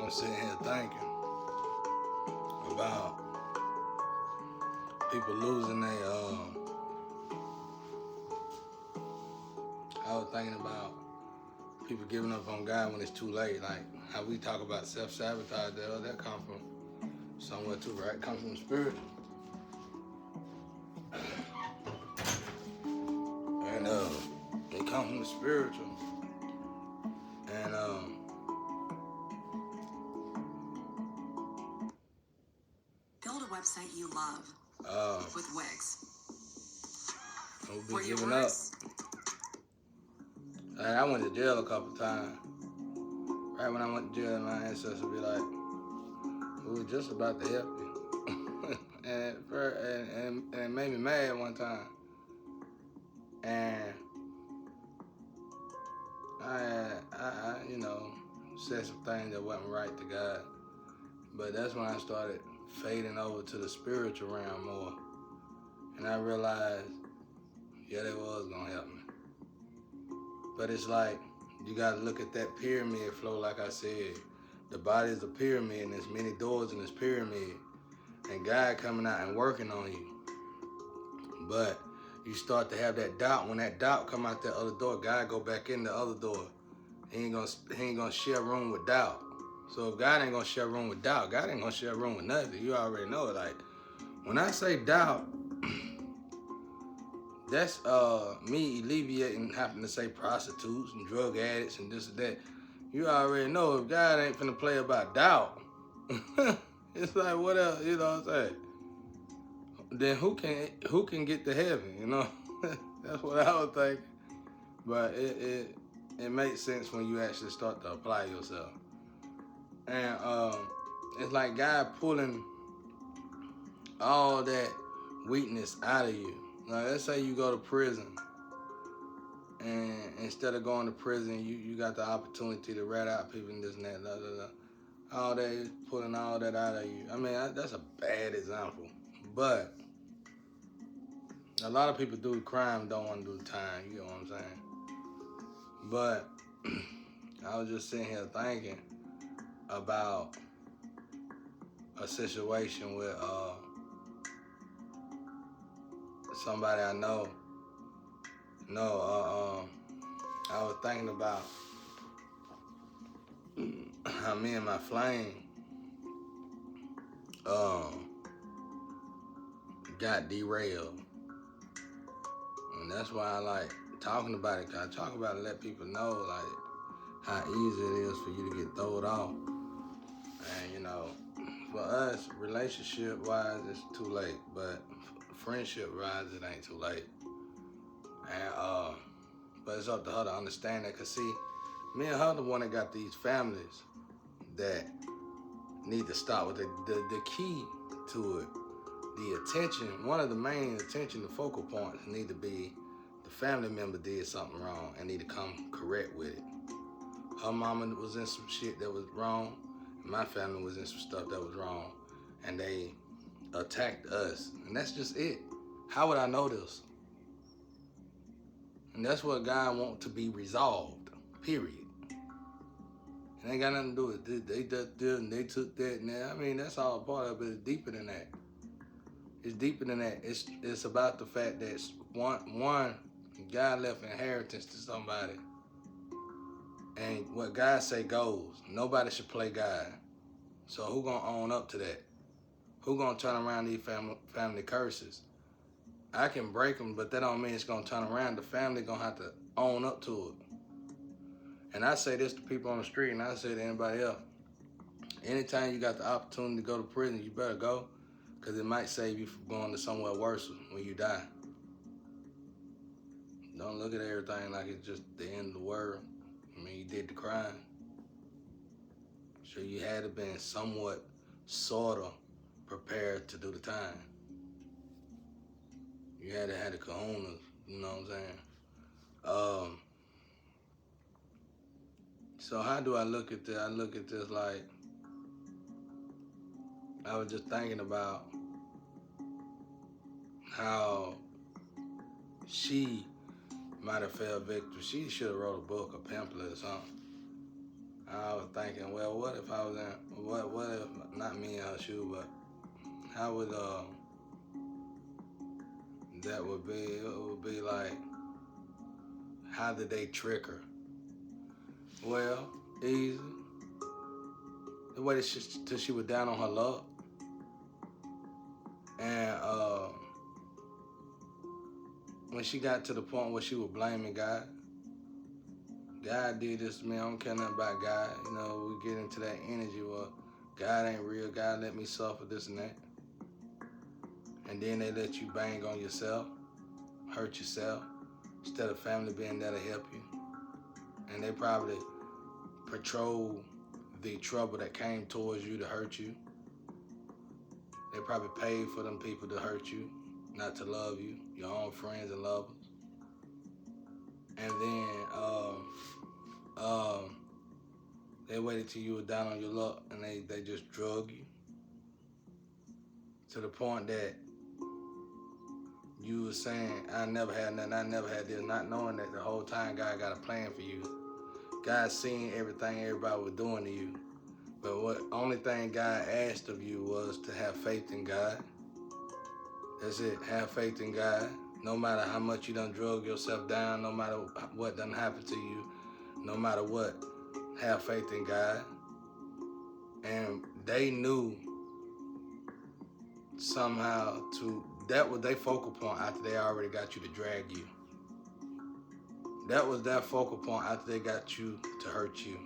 I'm sitting here thinking about people losing their. I was thinking about people giving up on God when it's too late. Like how we talk about self-sabotage, that come from somewhere too, right? Come from the spiritual. And it comes from the spiritual. And build a website you love with Wix. We'll be giving up. Like, I went to jail a couple times. Right when I went to jail, my ancestors would be like, "We were just about to help you," and it made me mad one time. And I said some things that wasn't right to God. But that's when I started fading over to the spiritual realm more. And I realized, yeah, they was gonna help me. But it's like, you gotta look at that pyramid flow, like I said. The body is a pyramid, and there's many doors in this pyramid. And God coming out and working on you. But you start to have that doubt. When that doubt come out that other door, God go back in the other door. He ain't gonna share room with doubt. So if God ain't gonna share room with doubt, God ain't gonna share room with nothing. You already know it. Like, when I say doubt, that's me alleviating having to say prostitutes and drug addicts and this and that. You already know if God ain't finna play about doubt, it's like, what else, you know what I'm saying? Then who can get to heaven, you know? That's what I was thinking. But it makes sense when you actually start to apply yourself. And it's like God pulling all that weakness out of you. Like, let's say you go to prison, and instead of going to prison, you got the opportunity to rat out people and this and that, blah, blah, blah. All that, pulling all that out of you. I mean, that's a bad example. But a lot of people do crime, don't want to do the time. You know what I'm saying? But I was just sitting here thinking about a situation with somebody I know. I was thinking about how me and my flame got derailed. And that's why I like talking about it, because I talk about it to let people know like how easy it is for you to get thrown off. And you know, for us, relationship wise, it's too late, but friendship wise, it ain't too late. And but it's up to her to understand that, cause see, me and her the one that got these families that need to stop with the key to it. The attention, one of the main attention, the focal points need to be the family member did something wrong and need to come correct with it. Her mama was in some shit that was wrong, and my family was in some stuff that was wrong, and they attacked us, and that's just it. How would I know this? And that's what God wants to be resolved, period. It ain't got nothing to do with this. They took that, and that. I mean, that's all part of it. It's deeper than that. It's deeper than that. It's about the fact that one God left inheritance to somebody, and what God say goes. Nobody should play God. So who gonna own up to that? Who gonna turn around these family curses? I can break them, but that don't mean it's gonna turn around. The family gonna have to own up to it. And I say this to people on the street, and I say to anybody else: anytime you got the opportunity to go to prison, you better go, because it might save you from going to somewhere worse when you die. Don't look at everything like it's just the end of the world. I mean, you did the crime. So you had to been somewhat, sort of, prepared to do the time. You had to have the kahunas, you know what I'm saying? So how do I look at this? I look at this like, I was just thinking about how she might have fell victim. She should have wrote a book, a pamphlet or something. I was thinking, well, what if I was in, what if, not me in her shoe, but how would, that would be, it would be like, how did they trick her? Well, easy. The way till she was down on her luck. And when she got to the point where she was blaming God, God did this to me, I don't care nothing about God. You know, we get into that energy where God ain't real, God let me suffer this and that. And then they let you bang on yourself, hurt yourself, instead of family being there to help you. And they probably patrol the trouble that came towards you to hurt you. They probably paid for them people to hurt you, not to love you, your own friends and lovers. And then they waited till you were down on your luck and they just drug you to the point that you were saying, I never had nothing, I never had this, not knowing that the whole time God got a plan for you. God seen everything everybody was doing to you. But what only thing God asked of you was to have faith in God. That's it, have faith in God. No matter how much you done drug yourself down, no matter what done happened to you, no matter what, have faith in God. And they knew somehow that was their focal point after they already got you to drag you. That was their focal point after they got you to hurt you.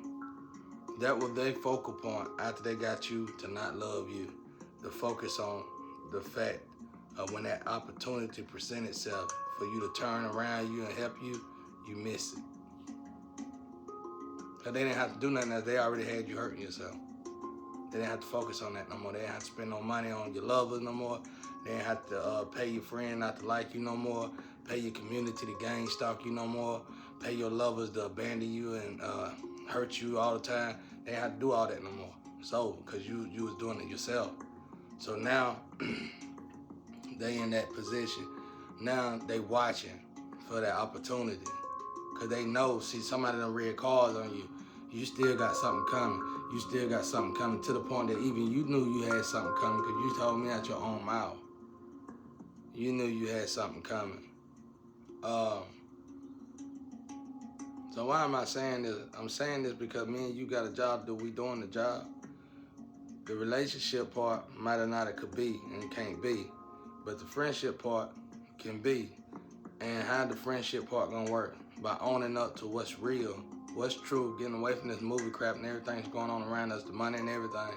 That was their focal point after they got you to not love you. To focus on the fact of when that opportunity presents itself for you to turn around you and help you, you miss it. Because they didn't have to do nothing else. They already had you hurting yourself. They didn't have to focus on that no more. They didn't have to spend no money on your lovers no more. They didn't have to pay your friend not to like you no more. Pay your community to gang stalk you no more. Pay your lovers to abandon you and hurt you all the time. They didn't have to do all that no more. So, because you was doing it yourself. So now, they in that position. Now they watching for that opportunity. Because they know, see, somebody done read cards on you. You still got something coming. You still got something coming to the point that even you knew you had something coming because you told me out your own mouth. You knew you had something coming. So why am I saying this? I'm saying this because me and you got a job to do. We doing the job. The relationship part might have not it could be and can't be. But the friendship part can be. And how the friendship part gonna work? By owning up to what's real, what's true, getting away from this movie crap and everything that's going on around us, the money and everything,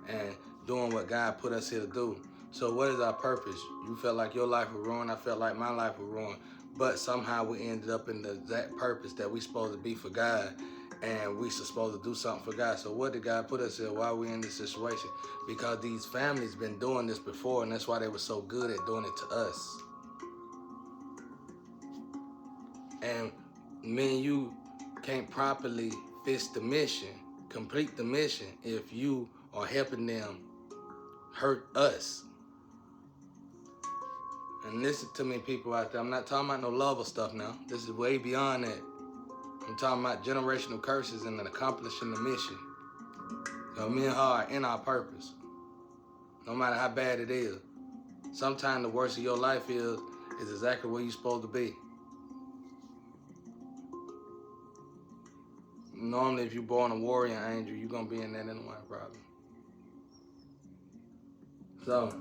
and doing what God put us here to do. So what is our purpose? You felt like your life was ruined, I felt like my life was ruined, but somehow we ended up in that purpose that we supposed to be for God, and we supposed to do something for God. So what did God put us here? Why are we in this situation? Because these families been doing this before, and that's why they were so good at doing it to us. And me and you can't properly fix the mission, complete the mission, if you are helping them hurt us. And listen to me, people out there. I'm not talking about no love stuff now. This is way beyond that. I'm talking about generational curses and accomplishing the mission. So me and her are in our purpose, no matter how bad it is. Sometimes the worst of your life is exactly where you're supposed to be. Normally, if you're born a warrior angel, you're going to be in that anyway, probably. So,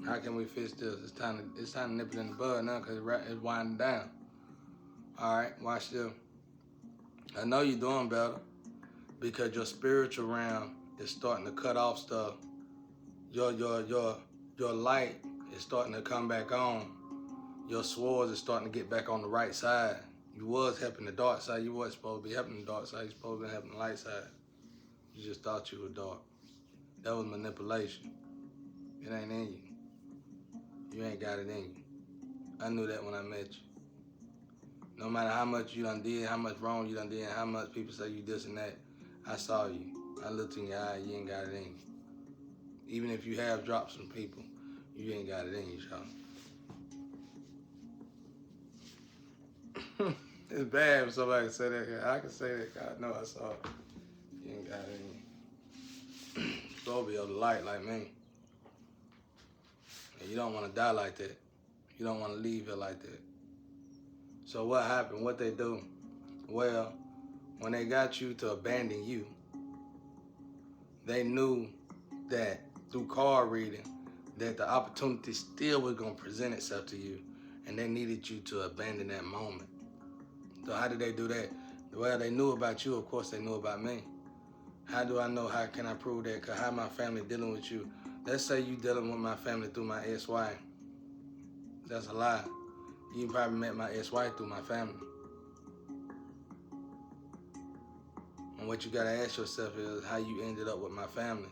how can we fix this? It's time to nip it in the bud now because it's winding down. All right, watch this. I know you're doing better because your spiritual realm is starting to cut off stuff. Your light is starting to come back on. Your swords are starting to get back on the right side. You was helping the dark side. You wasn't supposed to be helping the dark side. You supposed to be helping the light side. You just thought you were dark. That was manipulation. It ain't in you. You ain't got it in you. I knew that when I met you. No matter how much you done did, how much wrong you done did, how much people say you this and that, I saw you. I looked in your eye, you ain't got it in you. Even if you have dropped some people, you ain't got it in you, y'all. It's bad if somebody say that. I can say that. God, no, I saw it. You ain't got it in you. supposed to be of the light like me. And you don't want to die like that. You don't want to leave here like that. So what happened? What they do? Well, when they got you to abandon you, they knew that through card reading, that the opportunity still was going to present itself to you, and they needed you to abandon that moment. So how did they do that? Well, they knew about you. Of course, they knew about me. How do I know? How can I prove that? Because how my family dealing with you? Let's say you dealing with my family through my ex-wife. That's a lie. You probably met my ex-wife through my family. And what you got to ask yourself is how you ended up with my family.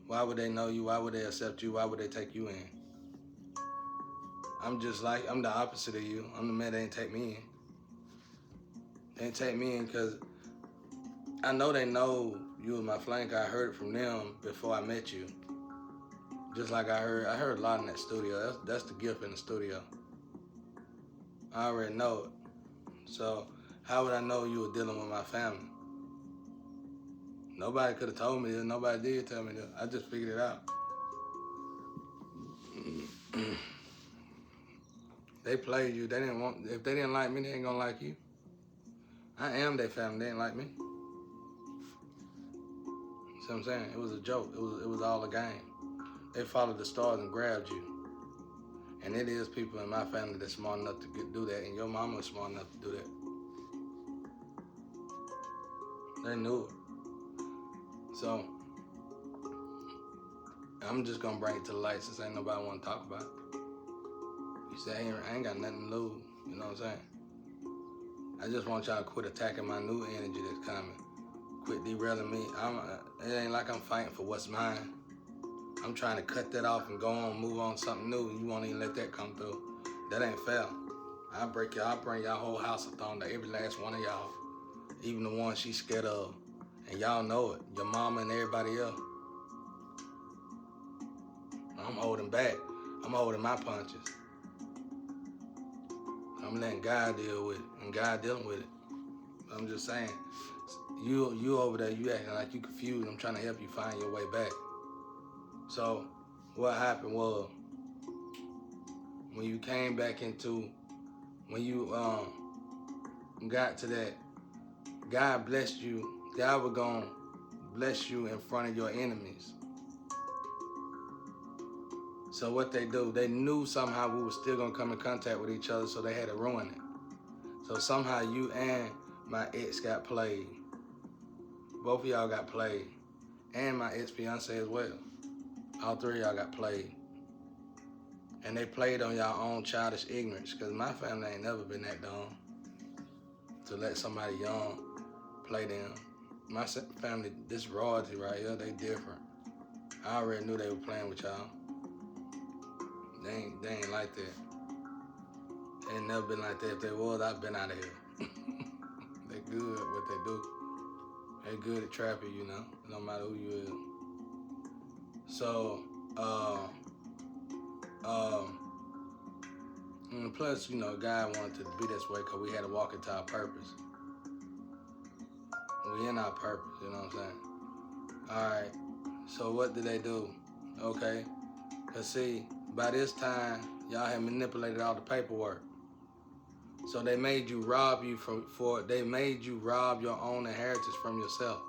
Why would they know you? Why would they accept you? Why would they take you in? I'm the opposite of you. I'm the man that ain't take me in. They ain't take me in because I know they know you was my flank. I heard it from them before I met you. Just like I heard a lot in that studio. That's the gift in the studio. I already know it. So how would I know you were dealing with my family? Nobody could have told me this. Nobody did tell me this. I just figured it out. They played you. They didn't want. If they didn't like me, they ain't gonna like you. I am their family. They didn't like me. See what I'm saying? It was a joke. It was all a game. They followed the stars and grabbed you. And it is people in my family that's smart enough to do that, and your mama is smart enough to do that. They knew it. So I'm just gonna bring it to the light since ain't nobody want to talk about it. You say I ain't got nothing to lose. You know what I'm saying? I just want y'all to quit attacking my new energy that's coming. Quit derailing me. It ain't like I'm fighting for what's mine. I'm trying to cut that off and go on, move on to something new. You won't even let that come through. That ain't fair. I'll bring y'all whole house a thorn to every last one of y'all. Even the one she's scared of. And y'all know it. Your mama and everybody else. I'm holding back. I'm holding my punches. I'm letting God deal with it. And God dealing with it. I'm just saying, you over there, you acting like you confused. I'm trying to help you find your way back. So what happened was, when you came back into, when you got to that, God blessed you. God was going to bless you in front of your enemies. So what they do, they knew somehow we were still going to come in contact with each other, so they had to ruin it. So somehow you and my ex got played. Both of y'all got played. And my ex-fiance as well. All three of y'all got played. And they played on y'all own childish ignorance, because my family ain't never been that dumb to let somebody young play them. My family, this royalty right here, they different. I already knew they were playing with y'all. They ain't like that. They ain't never been like that. If they was, I'd been out of here. They good at what they do. They good at trapping, you know, no matter who you is. So, and plus, you know, God wanted to be this way because we had to walk into our purpose. We in our purpose, you know what I'm saying? All right, so what did they do? Okay, because see, by this time, y'all had manipulated all the paperwork. So they made you rob you they made you rob your own inheritance from yourself.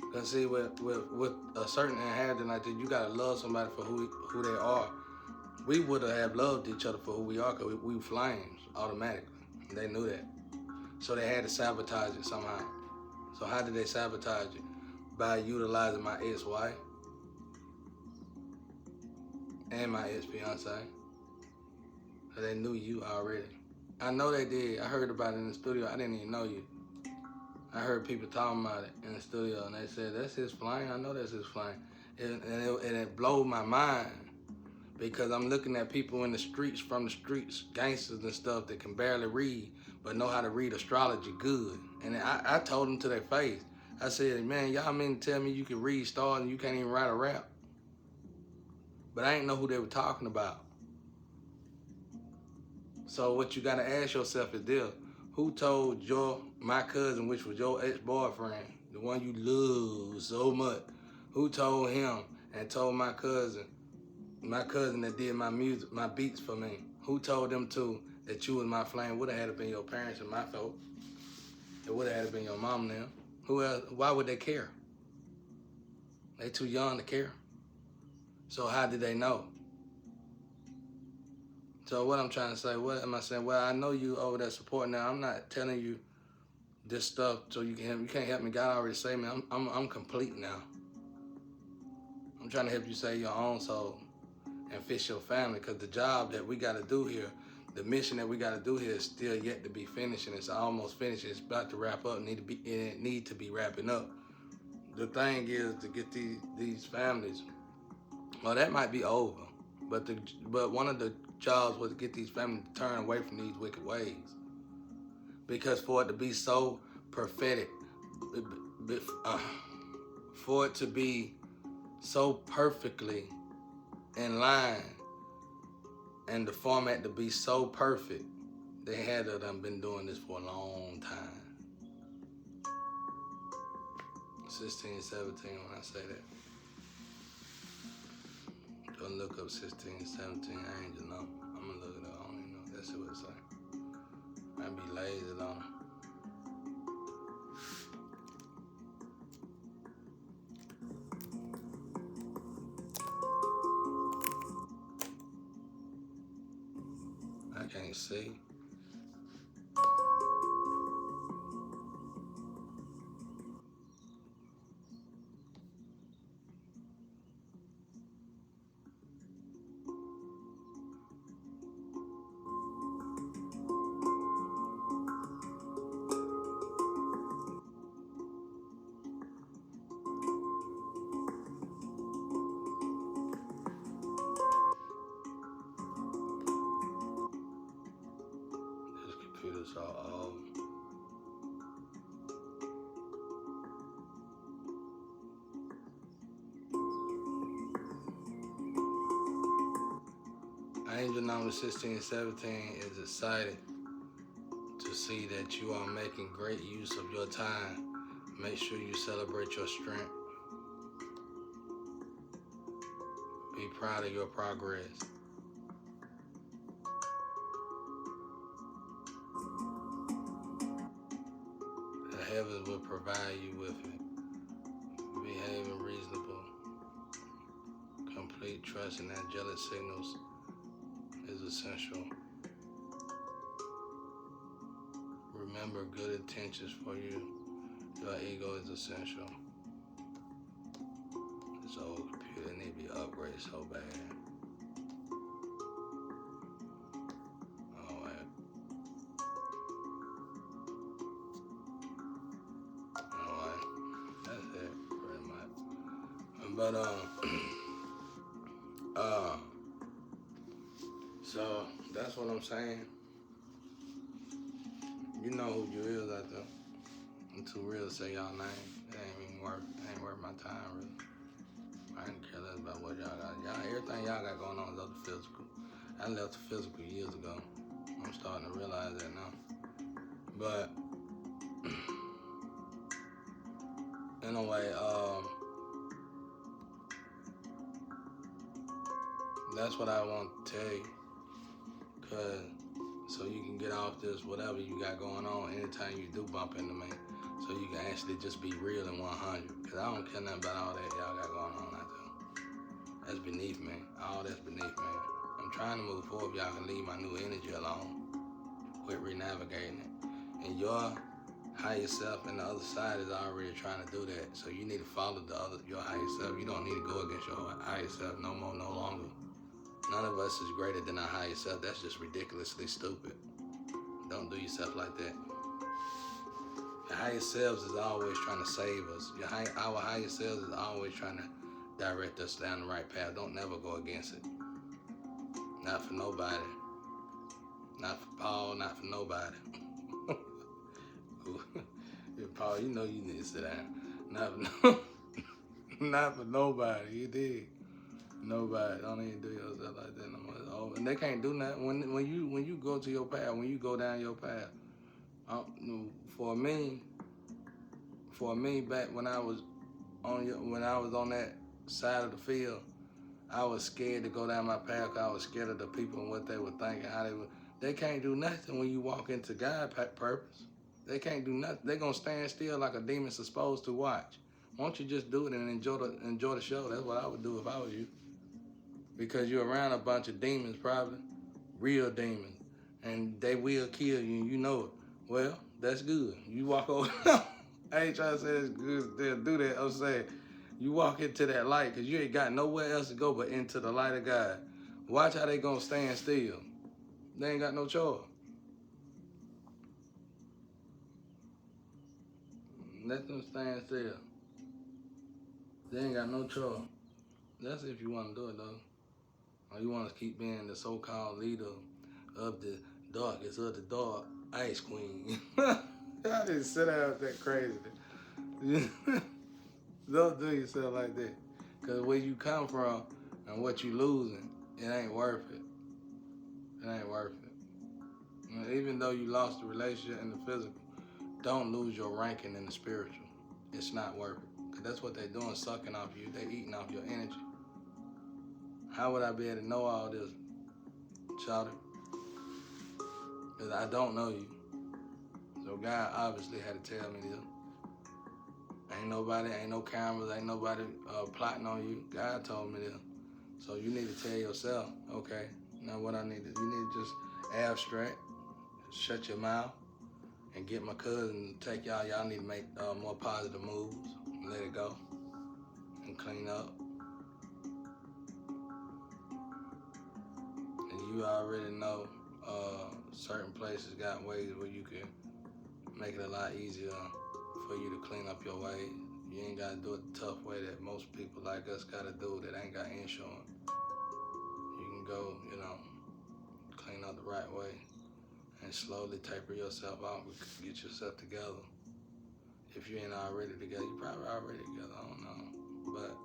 Because see, with a certain inheritance like that, you gotta love somebody for who they are. We would have loved each other for who we are, because we flames automatically. They knew that. So they had to sabotage it somehow. So how did they sabotage it? By utilizing my ex-wife and my ex-fiance. So they knew you already. I know they did. I heard about it in the studio. I didn't even know you. I heard people talking about it in the studio, and they said, that's his flame. I know that's his flame. And it blew my mind, because I'm looking at people in the streets, from the streets, gangsters and stuff that can barely read, but know how to read astrology good. And I told them to their face. I said, man, y'all mean to tell me you can read stars and you can't even write a rap? But I ain't know who they were talking about. So what you gotta ask yourself is this: Who told my cousin, which was your ex-boyfriend, the one you love so much, who told him and told my cousin that did my music, my beats for me, who told them too that you was my flame? Would have had to been your parents and my fault. It would have had to been your mom now. Who else? Why would they care? They too young to care. So how did they know? So what I'm trying to say, what am I saying? Well, I know you over there supporting now. I'm not telling you this stuff so you can't help me. God already saved me. I'm complete now. I'm trying to help you save your own soul and fix your family, because the job that we got to do here, the mission that we got to do here is still yet to be finished, and it's almost finished. It's about to wrap up. It need to be wrapping up. The thing is to get these families. Well, that might be over, but one of the jobs was to get these families to turn away from these wicked ways, because for it to be so prophetic, for it to be so perfectly in line, and the format to be so perfect, they had to have been doing this for a long time. 16, 17, when I say that. Go look up 16, 17, I ain't just know. I'm gonna look it up, I don't even know. That's what it say. I'd be lazy on it. I can't see. This computer's all old. Angel number 16 17 is excited to see that you are making great use of your time. Make sure you celebrate your strength. Be proud of your progress. The heavens will provide you with it. Behaving reasonable. Complete trust in angelic signals is essential. Remember good intentions for you. Your ego is essential. This old computer need to be upgraded so bad. Alright. Alright. That's it, pretty much. But so that's what I'm saying. You know who you is out there. I'm too real to say y'all name. It ain't worth my time, really. I ain't care less about what y'all got. Everything y'all got going on is up to physical. I left the physical years ago. I'm starting to realize that now. But anyway, that's what I want to tell you. So you can get off this whatever you got going on anytime you do bump into me. So you can actually just be real and 100. Because I don't care nothing about all that y'all got going on out there. That's beneath me. All that's beneath me. I'm trying to move forward. Y'all can leave my new energy alone. Quit re-navigating it. And your higher self and the other side is already trying to do that. So you need to follow your higher self. You don't need to go against your higher self no more, no longer. None of us is greater than our higher self. That's just ridiculously stupid. Don't do yourself like that. Your higher selves is always trying to save us. Our higher selves is always trying to direct us down the right path. Don't never go against it. Not for nobody. Not for Paul, not for nobody. Paul, you know you need to sit down. Not for nobody. You did. Nobody. Don't even do yourself like that no more. And they can't do nothing. When you go to your path, when you go down your path, For me, back when I was on that side of the field, I was scared to go down my path. I was scared of the people and what they were thinking, how they would. They can't do nothing when you walk into God's purpose. They can't do nothing. They're gonna stand still like a demon's supposed to watch. Won't you just do it and enjoy the show? That's what I would do if I was you. Because you're around a bunch of demons, probably real demons, and they will kill you, and you know it. Well, that's good. You walk over. I ain't trying to say it's good to do that. I'm saying you walk into that light because you ain't got nowhere else to go but into the light of God. Watch how they gonna stand still. They ain't got no choice. Let them stand still. They ain't got no choice. That's if you want to do it though. Or you want to keep being the so-called leader of the darkest of the dark, Ice Queen. I didn't sit out that crazy. Don't do yourself like that. Because where you come from and what you losing, it ain't worth it. It ain't worth it. And even though you lost the relationship and the physical, don't lose your ranking in the spiritual. It's not worth it. Because that's what they're doing, sucking off you. They're eating off your energy. How would I be able to know all this, Charlie? Because I don't know you. So God obviously had to tell me this. Ain't no cameras, ain't nobody plotting on you. God told me this. So you need to tell yourself, okay, now what you need to just abstract, shut your mouth, and get my cousin to take y'all. Y'all need to make more positive moves, let it go, and clean up. And you already know certain places got ways where you can make it a lot easier for you to clean up your ways. You ain't gotta do it the tough way that most people like us gotta do that ain't got insurance. You can go, clean up the right way and slowly taper yourself out and get yourself together. If you ain't already together, you probably already together, I don't know. But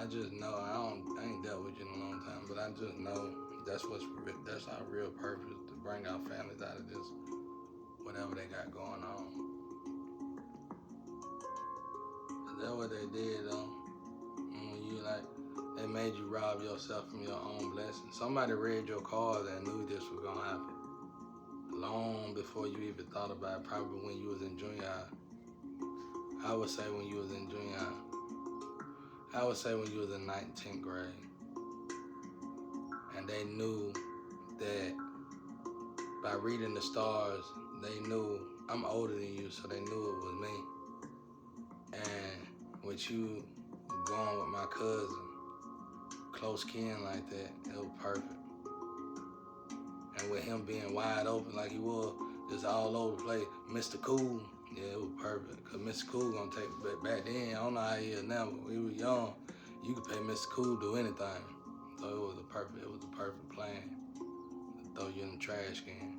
I just know, I ain't dealt with you in a long time, but I just know that's our real purpose, to bring our families out of this, whatever they got going on. That's what they did though. When they made you rob yourself from your own blessing. Somebody read your cards and knew this was gonna happen. Long before you even thought about it, probably when you was in junior high. I would say when you was in junior high. I would say when you was in 9th, 10th grade. And they knew that by reading the stars, they knew I'm older than you, so they knew it was me. And with you going with my cousin, close kin like that, it was perfect. And with him being wide open like he was, just all over the place, Mr. Cool, yeah, it was perfect. Cause Mr. Cool gonna take, back then, I don't know how he is now, but when we were young, you could pay Mr. Cool to do anything. So it was a perfect plan to throw you in the trash can.